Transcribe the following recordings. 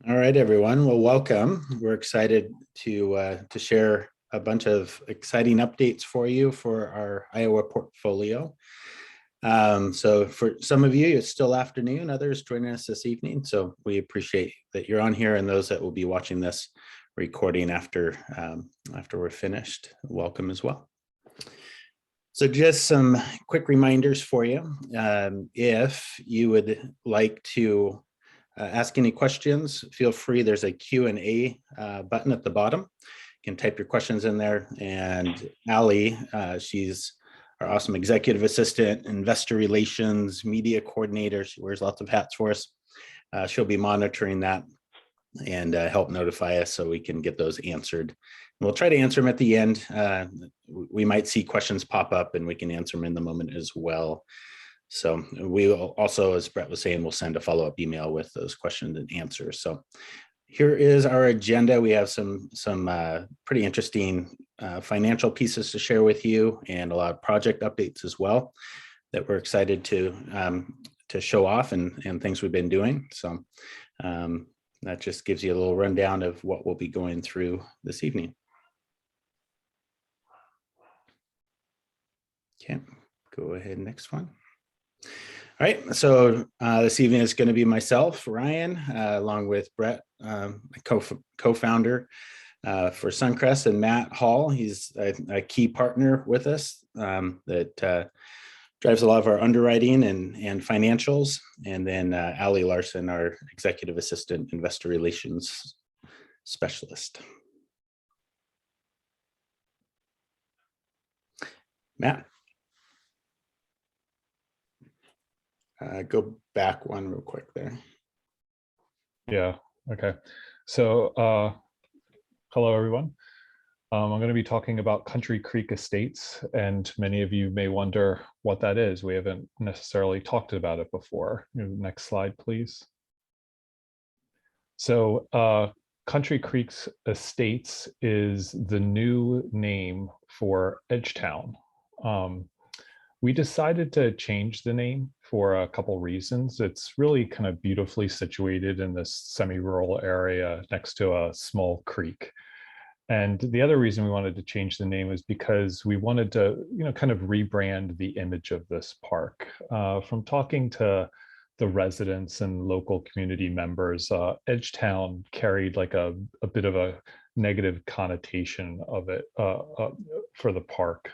All right, everyone. Well, welcome. We're excited to share a bunch of exciting updates for you for our Iowa portfolio. So for some of you, it's still afternoon, others joining us this evening. So we appreciate that you're on here, and those that will be watching this recording after we're finished, welcome as well. So just some quick reminders for you. If you would like to ask any questions, feel free. There's a Q&A button at the bottom. You can type your questions in there. And Allie, she's our awesome executive assistant, investor relations, media coordinator. She wears lots of hats for us. She'll be monitoring that and help notify us so we can get those answered. We'll try to answer them at the end. We might see questions pop up and we can answer them in the moment as well. So we will also, as Brett was saying, we'll send a follow-up email with those questions and answers. So here is our agenda. We have some pretty interesting financial pieces to share with you and a lot of project updates as well that we're excited to show off and things we've been doing. So that just gives you a little rundown of what we'll be going through this evening. Okay, go ahead, next one. All right, so this evening is going to be myself, Ryan, along with Brett, co-founder for Suncrest, and Matt Hall. He's a key partner with us that drives a lot of our underwriting and financials. And then Allie Larson, our executive assistant, investor relations specialist. Matt. Go back one real quick there. Yeah, okay. So hello, everyone. I'm going to be talking about Country Creek Estates, and many of you may wonder what that is. We haven't necessarily talked about it before. Next slide, please. So Country Creek Estates is the new name for Edgetown. We decided to change the name for a couple reasons. It's really kind of beautifully situated in this semi-rural area next to a small creek. And the other reason we wanted to change the name is because we wanted to, kind of rebrand the image of this park. From talking to the residents and local community members, Edgetown carried like a bit of a negative connotation of it for the park.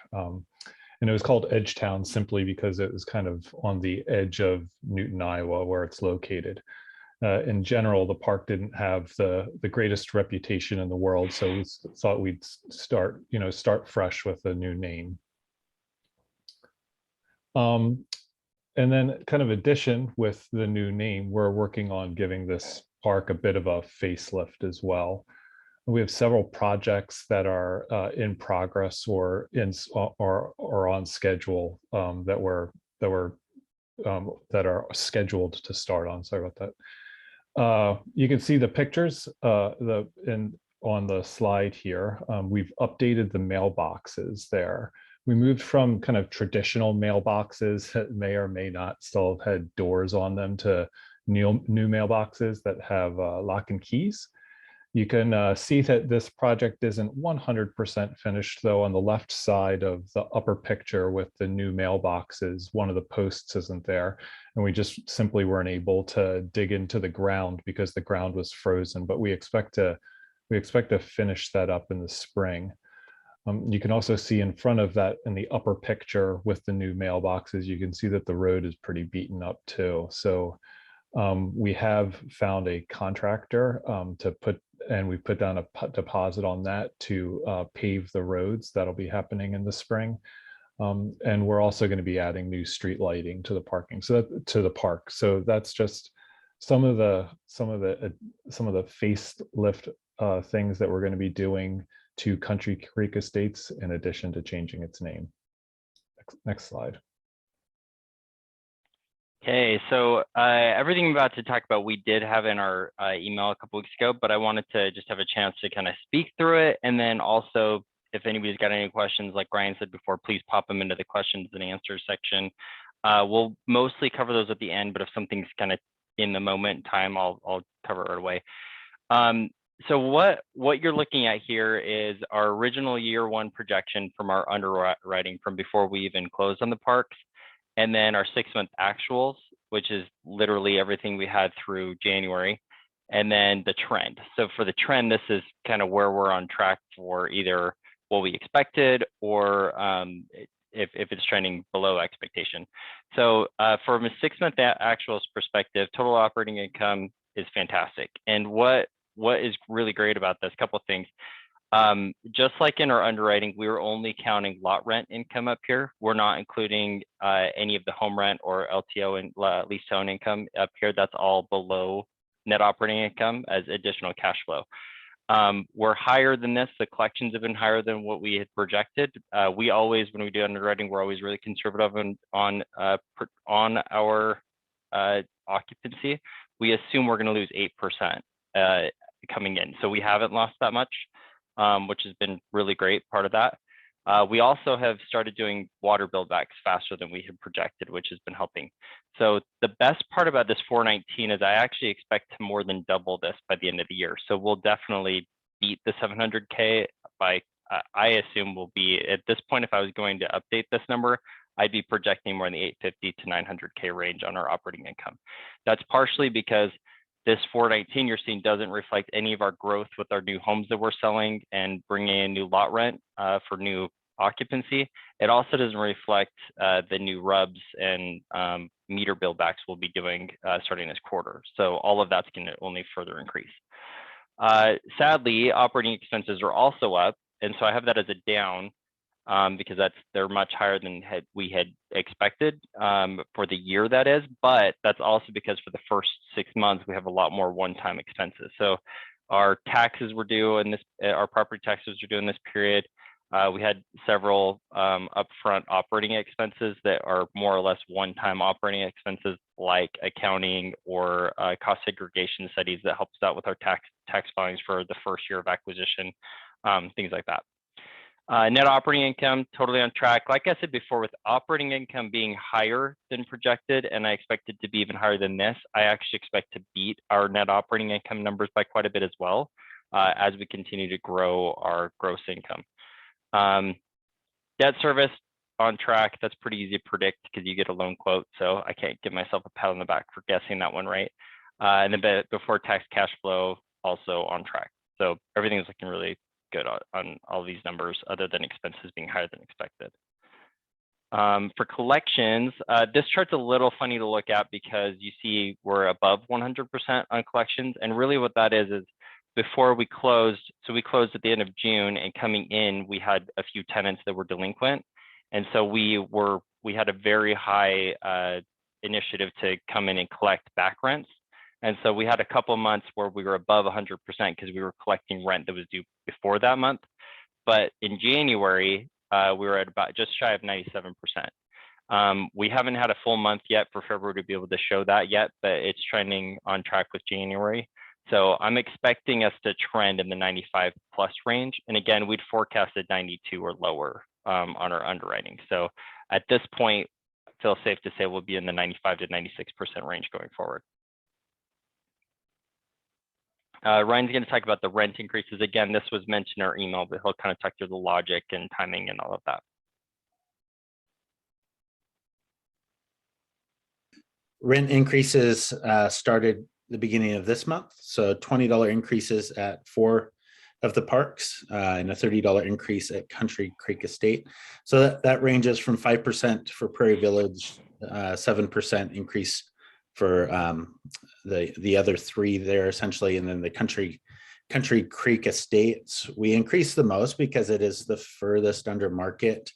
And it was called Edgetown simply because it was kind of on the edge of Newton, Iowa, where it's located. In general, the park didn't have the greatest reputation in the world, so we thought we'd start fresh with a new name. And then kind of addition with the new name, we're working on giving this park a bit of a facelift as well. We have several projects that are in progress or on schedule that are scheduled to start on. Sorry about that. You can see the pictures on the slide here. We've updated the mailboxes there. We moved from kind of traditional mailboxes that may or may not still have had doors on them to new mailboxes that have lock and keys. You can see that this project isn't 100% finished, though. On the left side of the upper picture with the new mailboxes, one of the posts isn't there, and we just simply weren't able to dig into the ground because the ground was frozen. But we expect to finish that up in the spring. You can also see in front of that, in the upper picture with the new mailboxes, you can see that the road is pretty beaten up too. So we have found a contractor we put down a deposit on that to pave the roads. That'll be happening in the spring. And we're also going to be adding new street lighting to the park. So that's just some of the facelift things that we're going to be doing to Country Creek Estates in addition to changing its name. Next slide. Okay, so everything I'm about to talk about, we did have in our email a couple weeks ago, but I wanted to just have a chance to kind of speak through it. And then also, if anybody's got any questions, like Ryan said before, please pop them into the questions and answers section. We'll mostly cover those at the end, but if something's kind of in the moment in time, I'll cover it right away. So what you're looking at here is our original year one projection from our underwriting from before we even closed on the parks, and then our 6-month actuals, which is literally everything we had through January, and then the trend. So for the trend, this is kind of where we're on track for either what we expected or if it's trending below expectation. So from a 6-month actuals perspective, total operating income is fantastic. And what is really great about this, couple of things. Just like in our underwriting, we were only counting lot rent income up here. We're not including any of the home rent or LTO and lease to own income up here. That's all below net operating income as additional cash flow. We're higher than this. The collections have been higher than what we had projected. We always, when we do underwriting, we're always really conservative on our occupancy. We assume we're going to lose 8% coming in. So we haven't lost that much, which has been really great part of that. We also have started doing water buildbacks faster than we had projected, which has been helping. So the best part about this 419 is I actually expect to more than double this by the end of the year. So we'll definitely beat the 700K by, I assume we'll be at this point, if I was going to update this number, I'd be projecting more in the 850 to 900K range on our operating income. That's partially because this 419 you're seeing doesn't reflect any of our growth with our new homes that we're selling and bringing in new lot rent for new occupancy. It also doesn't reflect the new RUBS and meter buildbacks we'll be doing starting this quarter. So all of that's going to only further increase. Sadly, operating expenses are also up, and so I have that as a down because they're much higher than we had expected for the year, that is. But that's also because for the first 6 months we have a lot more one-time expenses. So our taxes were due, and our property taxes were due in this period. We had several upfront operating expenses that are more or less one-time operating expenses, like accounting or cost segregation studies that helps out with our tax filings for the first year of acquisition, things like that. Net operating income, totally on track. Like I said before, with operating income being higher than projected, and I expect it to be even higher than this, I actually expect to beat our net operating income numbers by quite a bit as well as we continue to grow our gross income. Debt service on track. That's pretty easy to predict because you get a loan quote, so I can't give myself a pat on the back for guessing that one right. And then before tax cash flow also on track. So everything is looking really good on all these numbers, other than expenses being higher than expected. For collections, this chart's a little funny to look at because you see we're above 100% on collections, and really what that is before we closed, so we closed at the end of June, and coming in, we had a few tenants that were delinquent. And so we had a very high initiative to come in and collect back rents. And so we had a couple of months where we were above 100% because we were collecting rent that was due before that month. But in January, we were at about just shy of 97%. We haven't had a full month yet for February to be able to show that yet, but it's trending on track with January. So I'm expecting us to trend in the 95 plus range. And again, we'd forecasted 92 or lower on our underwriting. So at this point, I feel safe to say we'll be in the 95 to 96% range going forward. Ryan's going to talk about the rent increases. Again, this was mentioned in our email, but he'll kind of talk through the logic and timing and all of that. Rent increases started the beginning of this month. So $20 increases at 4 of the parks and a $30 increase at Country Creek Estate. So that ranges from 5% for Prairie Village, 7% increase for the other 3 there essentially, and then the Country Creek Estates we increased the most because it is the furthest under market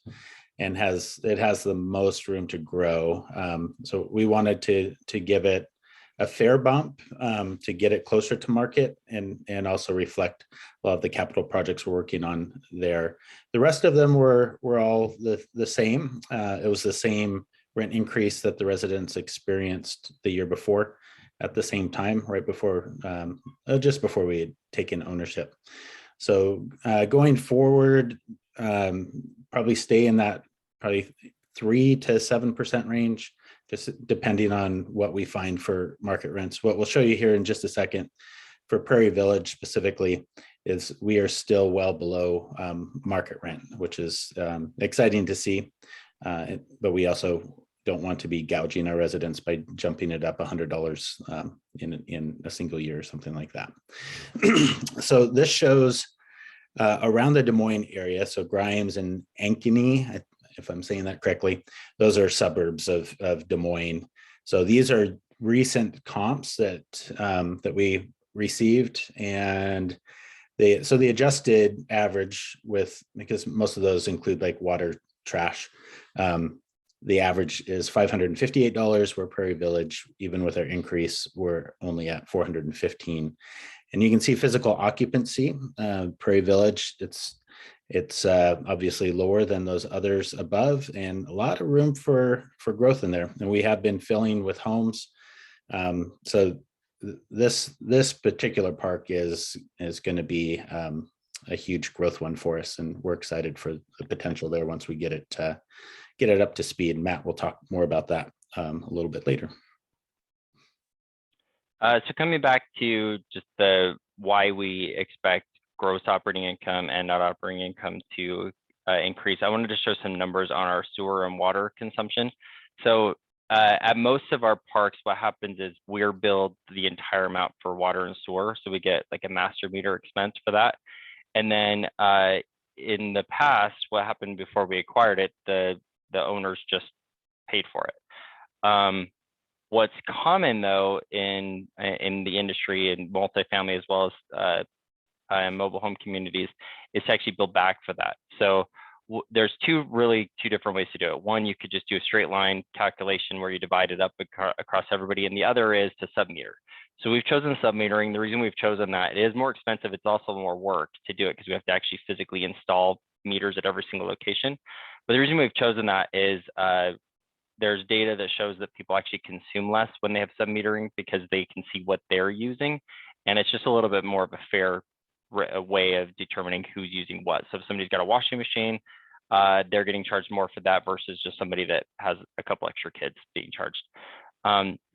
and it has the most room to grow. So we wanted to give it a fair bump to get it closer to market and also reflect a lot of the capital projects we're working on there. The rest of them were all the same. It was the same rent increase that the residents experienced the year before at the same time, right before, just before we had taken ownership. So going forward, probably stay in that probably 3 to 7% range, just depending on what we find for market rents. What we'll show you here in just a second for Prairie Village specifically is we are still well below market rent, which is exciting to see. But we also don't want to be gouging our residents by jumping it up $100 in a single year or something like that. So this shows around the Des Moines area, so Grimes and Ankeny, if I'm saying that correctly, those are suburbs of Des Moines. So these are recent comps that that we received, and the adjusted average because most of those include like water, trash. The average is $558, where Prairie Village, even with our increase, we're only at $415. And you can see physical occupancy, Prairie Village, it's obviously lower than those others above, and a lot of room for growth in there. And we have been filling with homes. So this particular park is going to be a huge growth one for us, and we're excited for the potential there once we get it up to speed. Matt will talk more about that a little bit later. So coming back to just the why we expect gross operating income and net operating income to increase, I wanted to show some numbers on our sewer and water consumption. So at most of our parks, what happens is we're billed the entire amount for water and sewer. So we get like a master meter expense for that. And then in the past, what happened before we acquired it, the owners just paid for it. What's common though in the industry and multifamily as well as mobile home communities is to actually bill back for that. So there's two different ways to do it. One, you could just do a straight line calculation where you divide it up across everybody, and the other is to submeter. So we've chosen submetering. The reason we've chosen that, it is more expensive. It's also more work to do it because we have to actually physically install meters at every single location. But the reason we've chosen that is there's data that shows that people actually consume less when they have submetering because they can see what they're using. And it's just a little bit more of a fair way of determining who's using what. So if somebody's got a washing machine, they're getting charged more for that versus just somebody that has a couple extra kids being charged.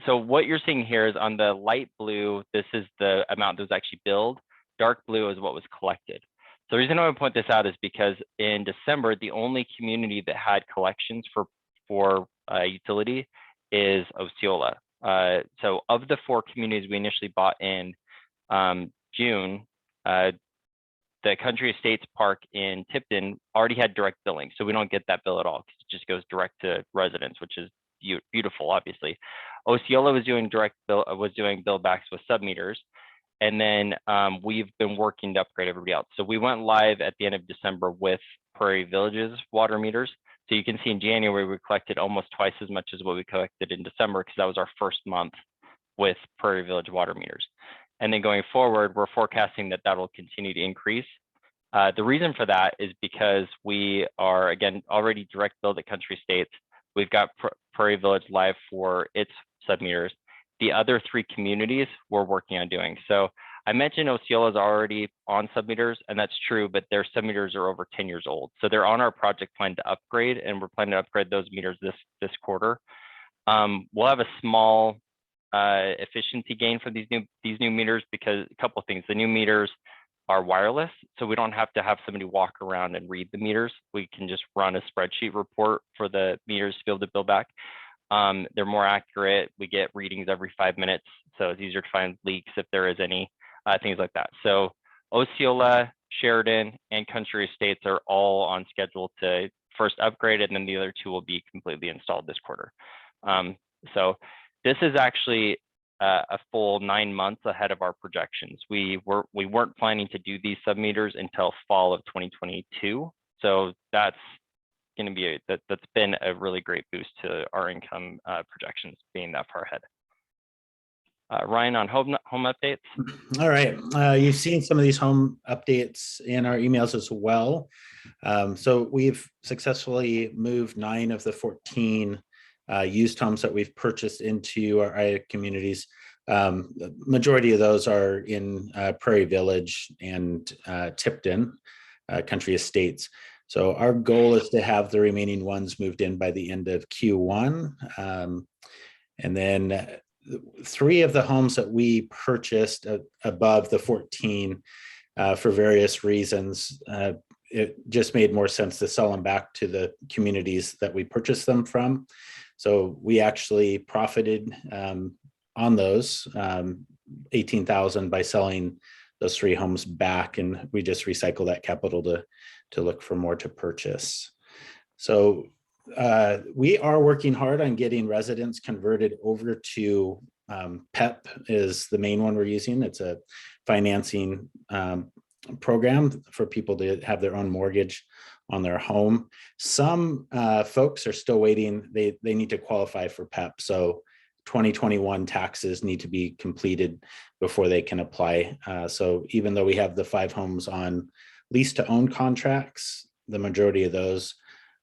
So what you're seeing here is on the light blue, this is the amount that was actually billed. Dark blue is what was collected. So the reason I would point this out is because in December, the only community that had collections for utility is Osceola. So of the 4 communities we initially bought in June, the Country Estates Park in Tipton already had direct billing. So we don't get that bill at all because it just goes direct to residents, which is beautiful, obviously. Osceola was doing bill backs with submeters. And then we've been working to upgrade everybody else. So we went live at the end of December with Prairie Village's water meters. So you can see in January, we collected almost twice as much as what we collected in December because that was our first month with Prairie Village water meters. And then going forward, we're forecasting that will continue to increase. The reason for that is because we are, again, already direct billed at Country Estates. We've got Prairie Village live for its submeters. The other 3 communities we're working on doing. So I mentioned Osceola is already on submeters, and that's true, but their submeters are over 10 years old. So they're on our project plan to upgrade, and we're planning to upgrade those meters this quarter. We'll have a small efficiency gain for these new meters because a couple of things. The new meters are wireless, so we don't have to have somebody walk around and read the meters. We can just run a spreadsheet report for the meters to be able to bill back. They're more accurate. We get readings every 5 minutes, so it's easier to find leaks if there is any, things like that. So Osceola, Sheridan, and Country Estates are all on schedule to first upgrade, and then the other 2 will be completely installed this quarter. So this is actually a full 9 months ahead of our projections. We weren't planning to do these submeters until fall of 2022. So that's going to be that's been a really great boost to our income projections being that far ahead. Ryan, on home updates. All right, you've seen some of these home updates in our emails as well. So we've successfully moved 9 of the 14 used homes that we've purchased into our IA communities. The majority of those are in Prairie Village and Tipton, Country Estates. So our goal is to have the remaining ones moved in by the end of Q1. And then 3 of the homes that we purchased above the 14 for various reasons, it just made more sense to sell them back to the communities that we purchased them from. So we actually profited on those 18,000 by selling those 3 homes back, and we just recycle that capital to look for more to purchase. So we are working hard on getting residents converted over to PEP is the main one we're using. It's a financing program for people to have their own mortgage on their home. Some folks are still waiting. They need to qualify for PEP. So 2021 taxes need to be completed before they can apply. So even though we have the 5 homes on lease to own contracts, the majority of those,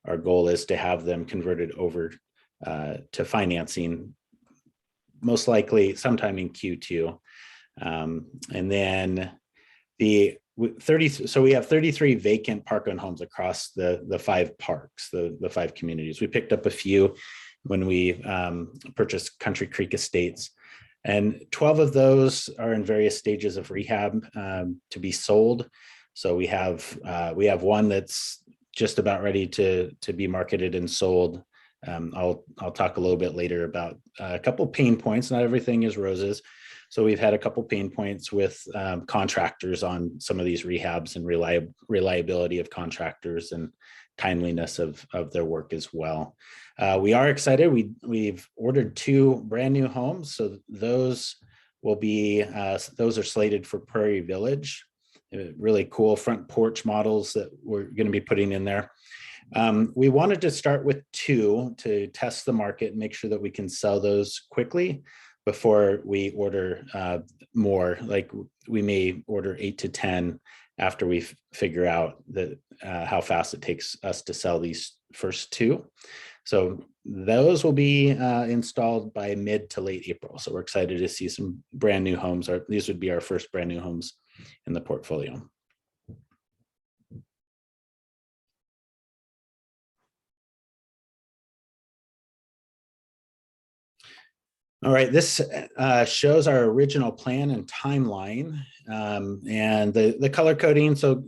our goal is to have them converted over to financing, most likely sometime in Q2. And then the 30, so we have 33 vacant park-owned homes across the 5 parks, the 5 communities. We picked up a few when we purchased Country Creek Estates, and 12 of those are in various stages of rehab to be sold. So we have one that's just about ready to be marketed and sold. I'll talk a little bit later about a couple pain points. Not everything is roses. So we've had a couple pain points with contractors on some of these rehabs, and reliability of contractors and timeliness of their work as well. We are excited. We've ordered 2 brand new homes. So those will be, those are slated for Prairie Village. Really cool front porch models that we're going to be putting in there. We wanted to start with 2 to test the market and make sure that we can sell those quickly before we order more. Like we may order 8 to 10 after we figure out that how fast it takes us to sell these first 2. So those will be installed by mid to late April. So we're excited to see some brand new homes. These would be our first brand new homes in the portfolio. All right, this shows our original plan and timeline, and the color coding. So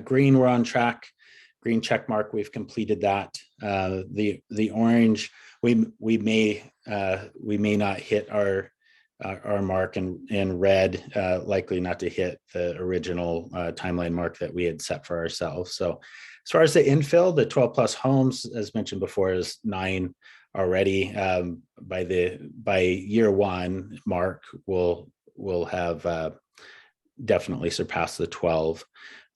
green, we're on track. Green check mark, we've completed that. The orange, we may not hit our mark, and red, likely not to hit the original timeline mark that we had set for ourselves. So as far as the infill, the 12 plus homes, as mentioned before, is 9 already. By year 1 mark, we'll have definitely surpassed the 12.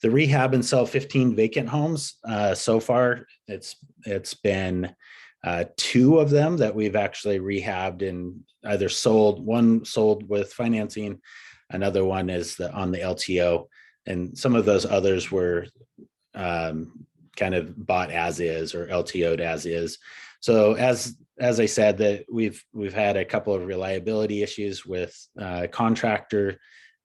The rehab and sell 15 vacant homes. So far, it's been 2 of them that we've actually rehabbed and either sold. One sold with financing, another one is on the LTO, and some of those others were kind of bought as is or LTO'd as is. So as I said, that we've had a couple of reliability issues with a contractor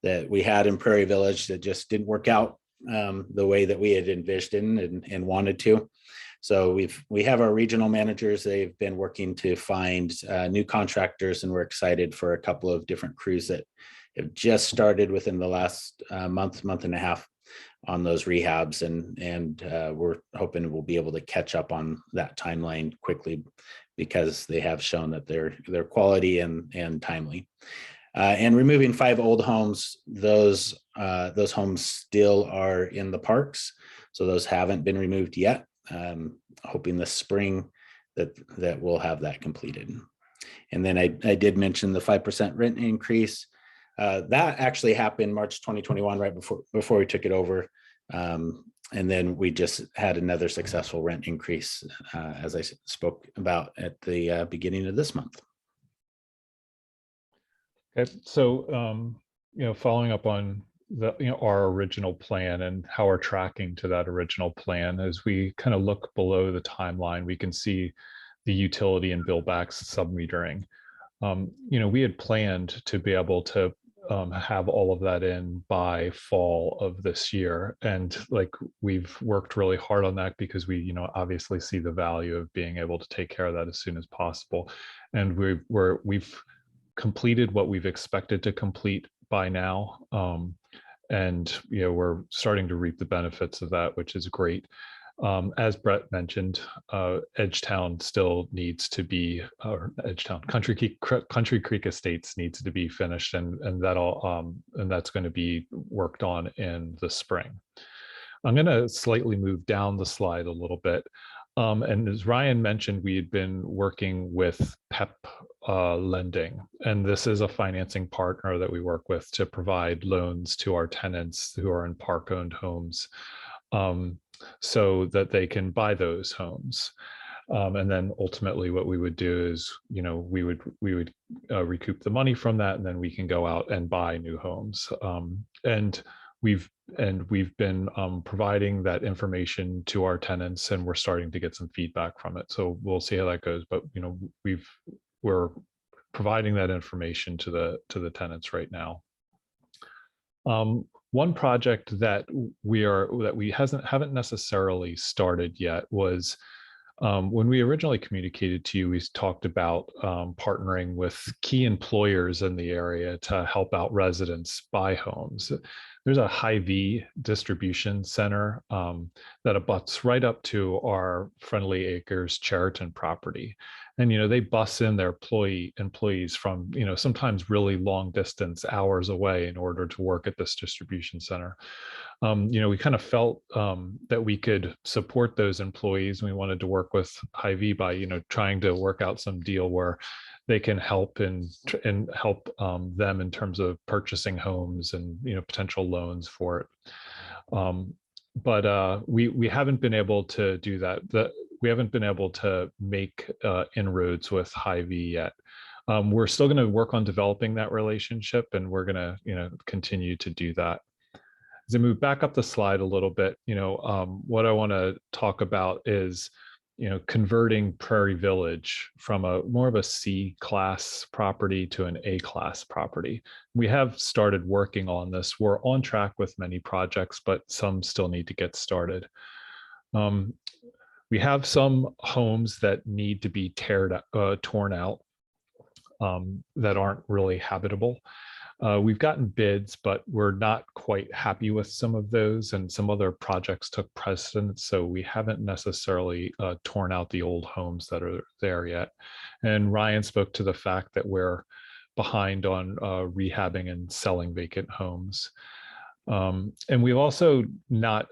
that we had in Prairie Village that just didn't work out the way that we had envisioned and wanted to. So we have our regional managers. They've been working to find new contractors, and we're excited for a couple of different crews that have just started within the last month and a half on those rehabs, and we're hoping we'll be able to catch up on that timeline quickly because they have shown that they're quality and timely. And removing 5 old homes, those homes still are in the parks, so those haven't been removed yet. Hoping this spring that we'll have that completed. And then I did mention the 5% rent increase. That actually happened March 2021, right before we took it over. And then we just had another successful rent increase, as I spoke about at the beginning of this month. Okay, so following up on our original plan and how we're tracking to that original plan, as we kind of look below the timeline, we can see the utility and bill backs submetering. We had planned to be able to have all of that in by fall of this year, and we've worked really hard on that because we obviously see the value of being able to take care of that as soon as possible. And we've completed what we've expected to complete by now. And we're starting to reap the benefits of that, which is great. As Brett mentioned, Edgetown still needs to be, or Edgetown Country Creek Estates needs to be finished, and that's going to be worked on in the spring. I'm going to slightly move down the slide a little bit. And as Ryan mentioned, we had been working with PEP Lending, and this is a financing partner that we work with to provide loans to our tenants who are in park-owned homes, so that they can buy those homes. And then ultimately what we would do is, we would recoup the money from that, and then we can go out and buy new homes. And we've been providing that information to our tenants, and we're starting to get some feedback from it. So we'll see how that goes. But we're providing that information to the tenants right now. One project that we haven't necessarily started yet was, when we originally communicated to you, we talked about partnering with key employers in the area to help out residents buy homes. There's a Hy-Vee distribution center that abuts right up to our Friendly Acres Chariton property. And, they bus in their employees from, sometimes really long distance, hours away, in order to work at this distribution center. We kind of felt that we could support those employees. We wanted to work with Hy-Vee by, trying to work out some deal where they can help and help them in terms of purchasing homes and, potential loans for it. But we haven't been able to do that. We haven't been able to make inroads with Hy-Vee yet. We're still going to work on developing that relationship, and we're going to, continue to do that. As I move back up the slide a little bit, what I want to talk about is, converting Prairie Village from more of a C-class property to an A-class property. We have started working on this. We're on track with many projects, but some still need to get started. We have some homes that need to be torn out, that aren't really habitable. We've gotten bids, but we're not quite happy with some of those, and some other projects took precedence, so we haven't necessarily torn out the old homes that are there yet. And Ryan spoke to the fact that we're behind on rehabbing and selling vacant homes. And we've also not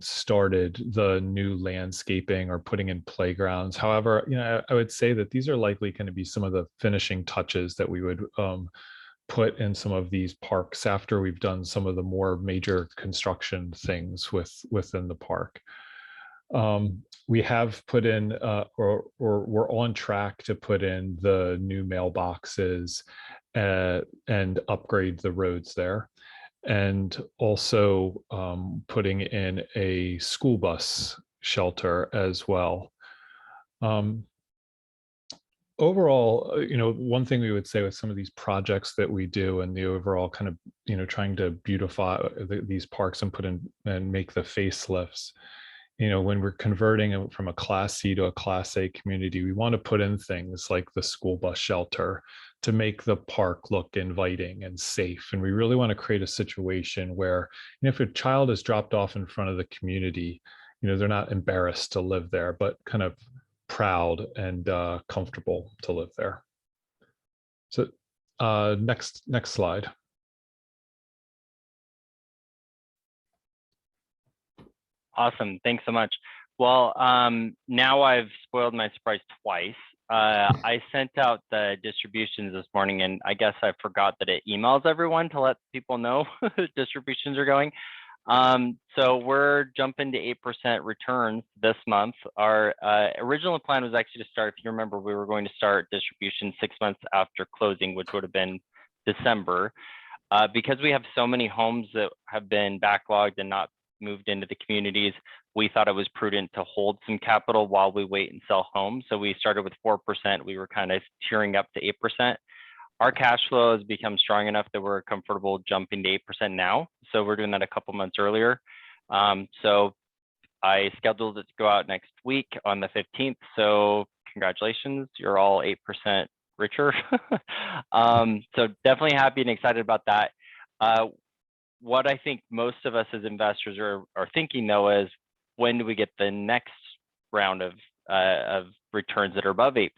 started the new landscaping or putting in playgrounds. However, I would say that these are likely going to be some of the finishing touches that we would put in some of these parks after we've done some of the more major construction things within the park. We have put in, or we're on track to put in the new mailboxes and upgrade the roads there, and also putting in a school bus shelter as well. Overall, one thing we would say with some of these projects that we do, and the overall kind of, trying to beautify these parks and put in and make the facelifts, when we're converting from a Class C to a Class A community, we want to put in things like the school bus shelter to make the park look inviting and safe. And we really want to create a situation where, if a child is dropped off in front of the community, they're not embarrassed to live there, but kind of proud and comfortable to live there. So next slide. Awesome. Thanks so much. Well, now I've spoiled my surprise twice. I sent out the distributions this morning, and I guess I forgot that it emails everyone to let people know distributions are going. So we're jumping to 8% returns this month. Our original plan was actually to start, if you remember, we were going to start distribution 6 months after closing, which would have been December. Because we have so many homes that have been backlogged and not moved into the communities, we thought it was prudent to hold some capital while we wait and sell homes. So we started with 4%. We were kind of tearing up to 8%. Our cash flow has become strong enough that we're comfortable jumping to 8% now. So we're doing that a couple months earlier. So I scheduled it to go out next week on the 15th. So congratulations, you're all 8% richer. So definitely happy and excited about that. What I think most of us as investors are thinking though is, when do we get the next round of returns that are above 8%?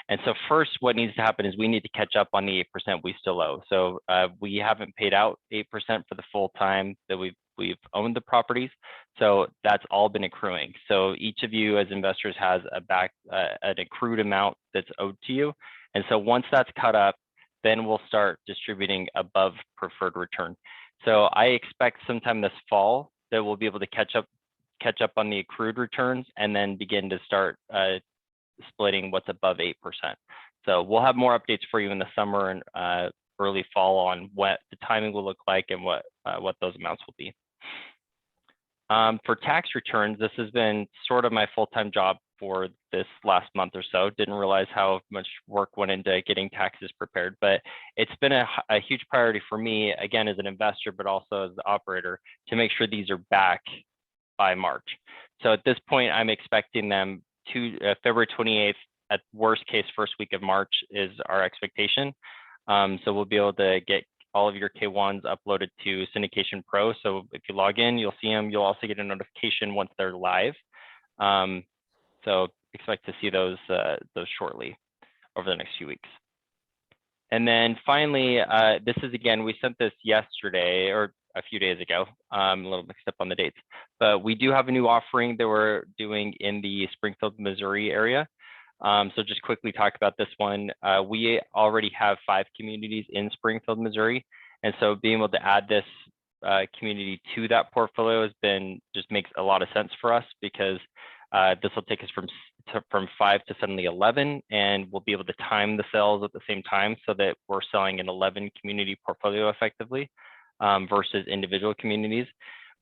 And so first, what needs to happen is we need to catch up on the 8% we still owe. So we haven't paid out 8% for the full time that we've owned the properties. So that's all been accruing. So each of you as investors has an accrued amount that's owed to you. And so once that's caught up, then we'll start distributing above preferred return. So I expect sometime this fall that we'll be able to catch up on the accrued returns and then begin to start splitting what's above 8%. So we'll have more updates for you in the summer and early fall on what the timing will look like and what those amounts will be. For tax returns, this has been sort of my full-time job for this last month or so. Didn't realize how much work went into getting taxes prepared, but it's been a huge priority for me, again, as an investor, but also as the operator, to make sure these are back by March. So at this point, I'm expecting them to February 28th, at worst case, first week of March is our expectation. So we'll be able to get all of your K1s uploaded to Syndication Pro. So if you log in, you'll see them. You'll also get a notification once they're live. So expect to see those shortly over the next few weeks. And then finally, this is, again, we sent this yesterday or a few days ago. I'm a little mixed up on the dates, but we do have a new offering that we're doing in the Springfield, Missouri area. So just quickly talk about this one. We already have 5 communities in Springfield, Missouri. And so being able to add this community to that portfolio just makes a lot of sense for us, because this will take us from 5 to suddenly 11, and we'll be able to time the sales at the same time so that we're selling an 11 community portfolio effectively versus individual communities.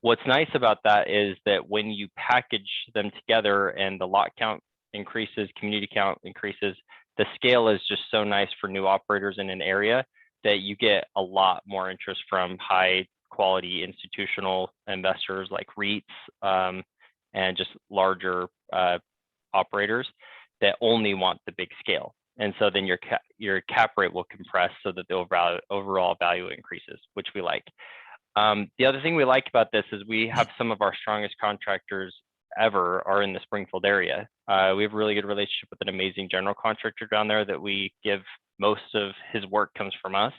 What's nice about that is that when you package them together and the lot count increases, community count increases, the scale is just so nice for new operators in an area that you get a lot more interest from high quality institutional investors like REITs and just larger operators that only want the big scale. And so then your cap rate will compress so that the overall value increases, which we like. The other thing we like about this is we have some of our strongest contractors ever are in the Springfield area. We have a really good relationship with an amazing general contractor down there that we give most of his work comes from us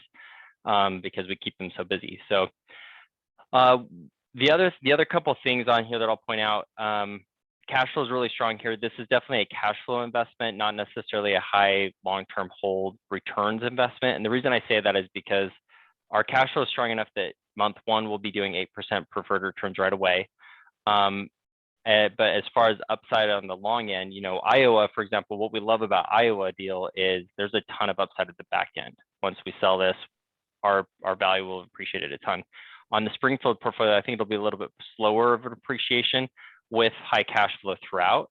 because we keep them so busy. So the other couple of things on here that I'll point out, cash flow is really strong here. This is definitely a cash flow investment, not necessarily a high long-term hold returns investment. And the reason I say that is because our cash flow is strong enough that month 1 we'll be doing 8% preferred returns right away. But as far as upside on the long end, Iowa, for example, what we love about Iowa deal is there's a ton of upside at the back end. Once we sell this, our value will appreciate it a ton. On the Springfield portfolio, I think it'll be a little bit slower of an appreciation with high cash flow throughout.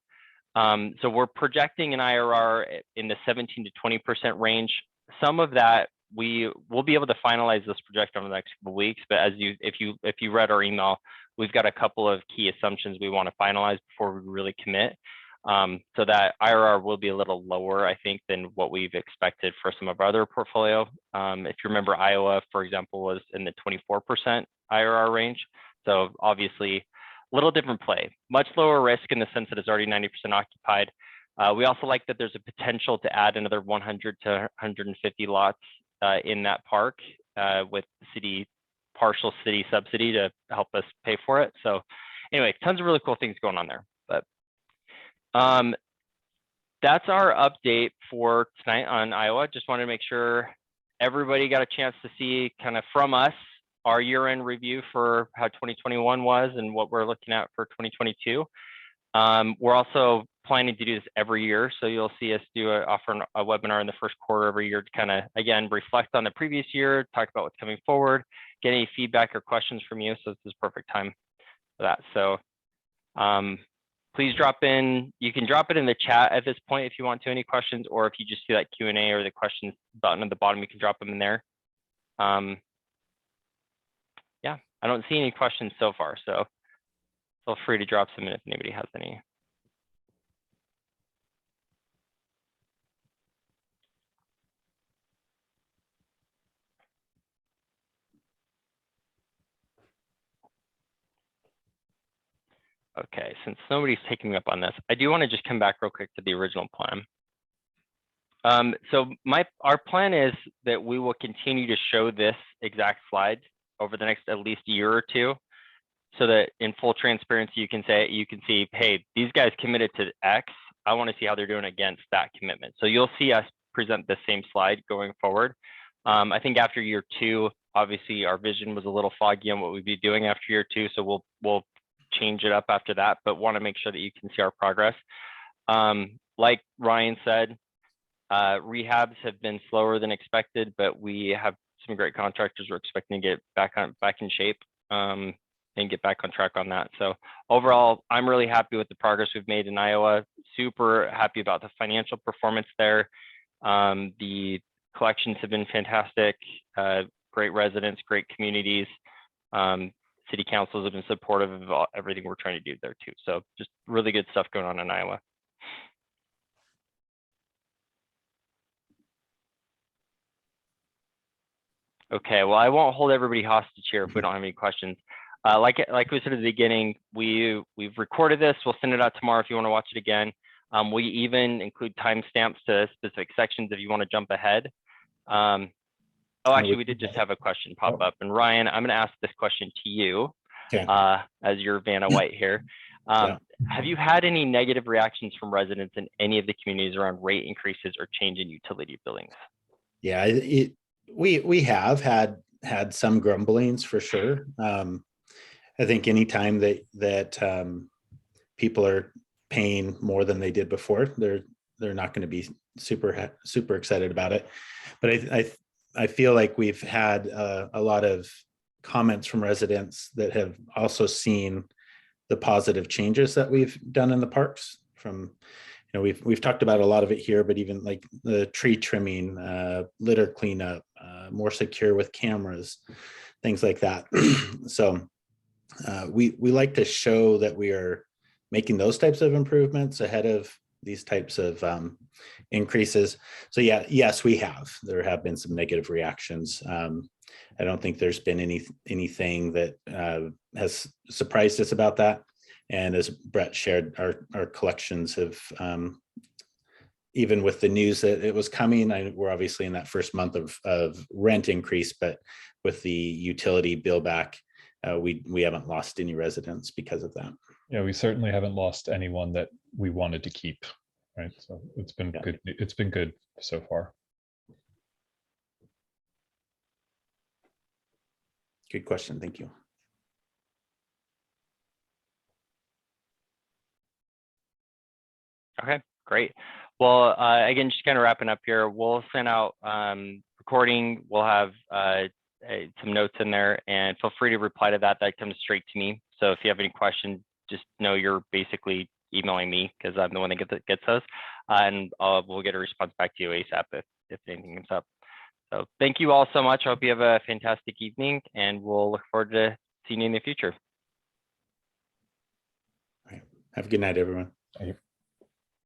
So we're projecting an IRR in the 17 to 20% range. Some of that we will be able to finalize this project over the next couple of weeks, but if you read our email, we've got a couple of key assumptions we want to finalize before we really commit. So that IRR will be a little lower, I think, than what we've expected for some of our other portfolio. If you remember, Iowa, for example, was in the 24% IRR range. So obviously a little different play, much lower risk in the sense that it's already 90% occupied. We also like that there's a potential to add another 100 to 150 lots in that park with city partial city subsidy to help us pay for it. So anyway, tons of really cool things going on there. But that's our update for tonight on Iowa. Just wanted to make sure everybody got a chance to see kind of from us our year-end review for how 2021 was and what we're looking at for 2022. We're also planning to do this every year. So you'll see us offer a webinar in the first quarter every year to kind of, again, reflect on the previous year, talk about what's coming forward, get any feedback or questions from you. So this is perfect time for that. So please drop in. You can drop it in the chat at this point if you want to, any questions, or if you just see that Q&A or the questions button at the bottom, you can drop them in there. Yeah, I don't see any questions so far. So feel free to drop some in if anybody has any. Okay, since nobody's taking me up on this, I do want to just come back real quick to the original plan. So our plan is that we will continue to show this exact slide over the next at least year or two, so that in full transparency, you can see, hey, these guys committed to X. I want to see how they're doing against that commitment. So you'll see us present the same slide going forward. I think after year 2, obviously our vision was a little foggy on what we'd be doing after year 2. So we'll change it up after that, but want to make sure that you can see our progress. Like Ryan said, rehabs have been slower than expected, but we have some great contractors we're expecting to get back in shape and get back on track on that. So overall, I'm really happy with the progress we've made in Iowa. Super happy about the financial performance there. The collections have been fantastic. Great residents, great communities. City councils have been supportive of everything we're trying to do there too. So just really good stuff going on in Iowa. Okay, well, I won't hold everybody hostage here if we don't have any questions. Like we said at the beginning, we've recorded this. We'll send it out tomorrow if you want to watch it again. We even include timestamps to specific sections if you want to jump ahead. Actually, we did just have a question pop up. And Ryan, I'm going to ask this question to you, Okay. as your Vanna White here. Have you had any negative reactions from residents in any of the communities around rate increases or change in utility billings? Yeah, we have had some grumblings for sure. I think anytime that people are paying more than they did before, they're not going to be super excited about it. But I feel like we've had a lot of comments from residents that have also seen the positive changes that we've done in the parks. From, you know, we've talked about a lot of it here, but even like the tree trimming, litter cleanup, more secure with cameras, things like that. So we like to show that we are making those types of improvements ahead of these types of increases. So yes, there have been some negative reactions. I don't think there's been anything that has surprised us about that. And as Brett shared, our collections have, even with the news that it was coming, we're obviously in that first month of rent increase, but with the utility bill back, we haven't lost any residents because of that. Yeah, we certainly haven't lost anyone that we wanted to keep, right? So it's been good. It's been good so far. Good question. Thank you. Okay, great. Well, again, just kind of wrapping up here, we'll send out recording. We'll have some notes in there, and feel free to reply to that. That comes straight to me. So if you have any questions, just know you're basically emailing me because I'm the one that gets those, and we'll get a response back to you ASAP if anything comes up. So thank you all so much. I hope you have a fantastic evening, and we'll look forward to seeing you in the future. All right. Have a good night, everyone. Thank you.